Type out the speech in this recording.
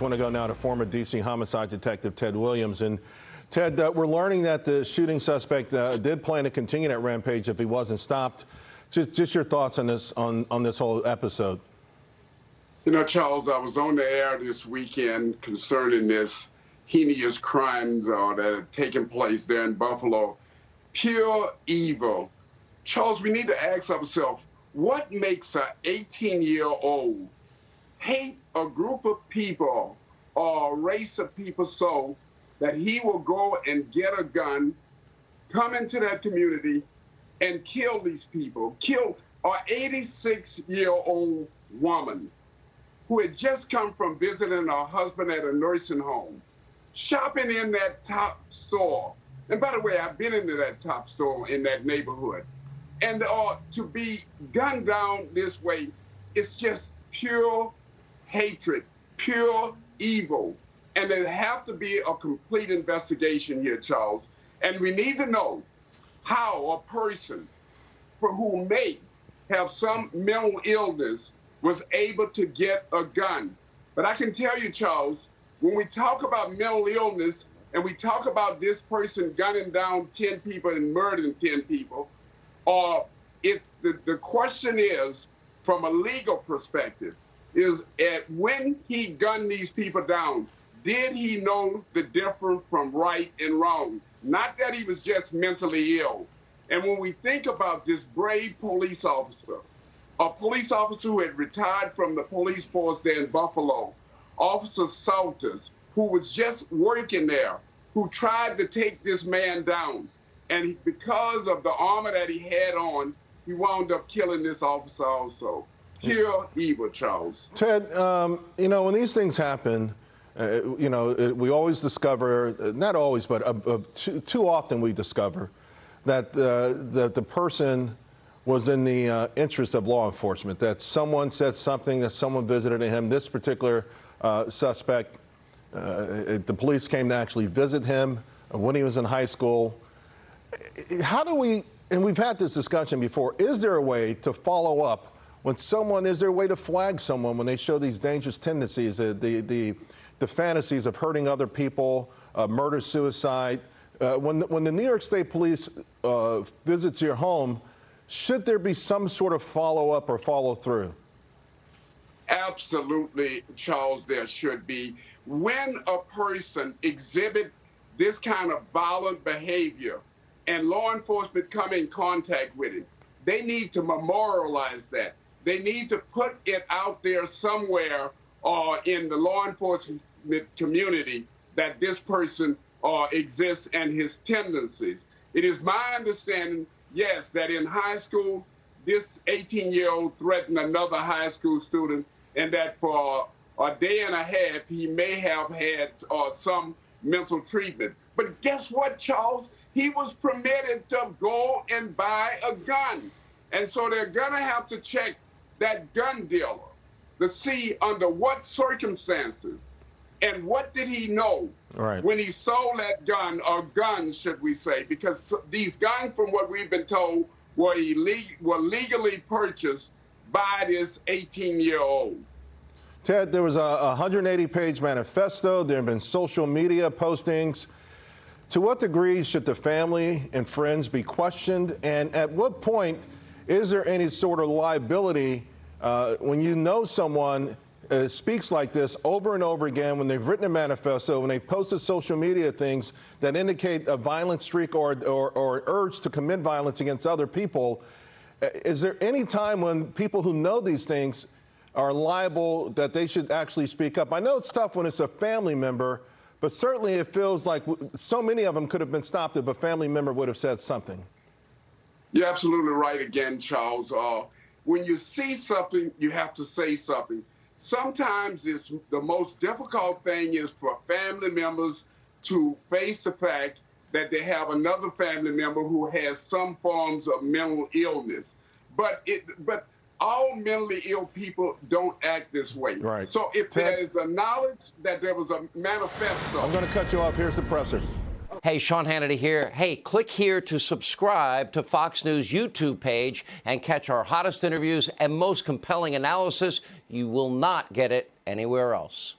want to go now to former D.C. homicide detective Ted Willams. And Ted, we're learning that the shooting suspect did plan to continue that rampage if he wasn't stopped. Just your thoughts on this whole episode. You know, Charles, I was on the air this weekend concerning this heinous crimes that have taken place there in Buffalo. Pure evil. Charles, we need to ask ourselves, what makes an 18-year-old hate a group of people or a race of people so that he will go and get a gun, come into that community, and kill these people? Kill an 86-year-old woman who had just come from visiting her husband at a nursing home, shopping in that top store. And by the way, I've been into that top store in that neighborhood. And to be gunned down this way, it's just pure hatred, pure evil. And there have to be a complete investigation here, Charles. And we need to know how a person for who may have some mental illness was able to get a gun. But I can tell you, Charles, when we talk about mental illness and we talk about this person gunning down 10 people and murdering 10 people, it's the question is, from a legal perspective, is when he gunned these people down, did he know the difference from right and wrong? Not that he was just mentally ill. And when we think about this brave police officer, a police officer who had retired from the police force there in Buffalo, Officer Salters, who was just working there, who tried to take this man down. And because of the armor that he had on, he wound up killing this officer also. Pure evil, Charles. Ted, you know, when these things happen, you know, we always discover, not always, but too often we discover that the person was in the interest of law enforcement, that someone said something, that someone visited him. This particular suspect, the police came to actually visit him when he was in high school. How do we, and we've had this discussion before, is there a way to follow up when someone, is there a way to flag someone when they show these dangerous tendencies, the fantasies of hurting other people, murder, suicide? When the New York State Police visits your home, should there be some sort of follow-up or follow-through? Absolutely, Charles, there should be. When a person exhibits this kind of violent behavior and law enforcement come in contact with it, they need to memorialize that. They need to put it out there somewhere in the law enforcement community that this person exists and his tendencies. It is my understanding, yes, that in high school, this 18-year-old threatened another high school student, and that for a day and a half, he may have had some mental treatment. But guess what, Charles? He was permitted to go and buy a gun. And so they're going to have to check that gun dealer to see under what circumstances and what did he know when he sold that gun, or guns, should we say, because these guns, from what we've been told, were legally purchased by this 18-year-old. Ted, there was a 180-page manifesto. There have been social media postings. To what degree should the family and friends be questioned? And at what point is there any sort of liability when you know someone speaks like this over and over again, when they've written a manifesto, when they've posted social media things that indicate a violent streak or urge to commit violence against other people? Is there any time when people who know these things are liable that they should actually speak up? I know it's tough when it's a family member, but certainly it feels like so many of them could have been stopped if a family member would have said something. You're absolutely right again, Charles. When you see something, you have to say something. Sometimes it's the most difficult thing is for family members to face the fact that they have another family member who has some forms of mental illness. But all mentally ill people don't act this way. Right. So if there is a knowledge that there was a manifesto. I'm going to cut you off. Here's the presser. Hey, Sean Hannity here. Hey, click here to subscribe to Fox News YouTube page and catch our hottest interviews and most compelling analysis. You will not get it anywhere else.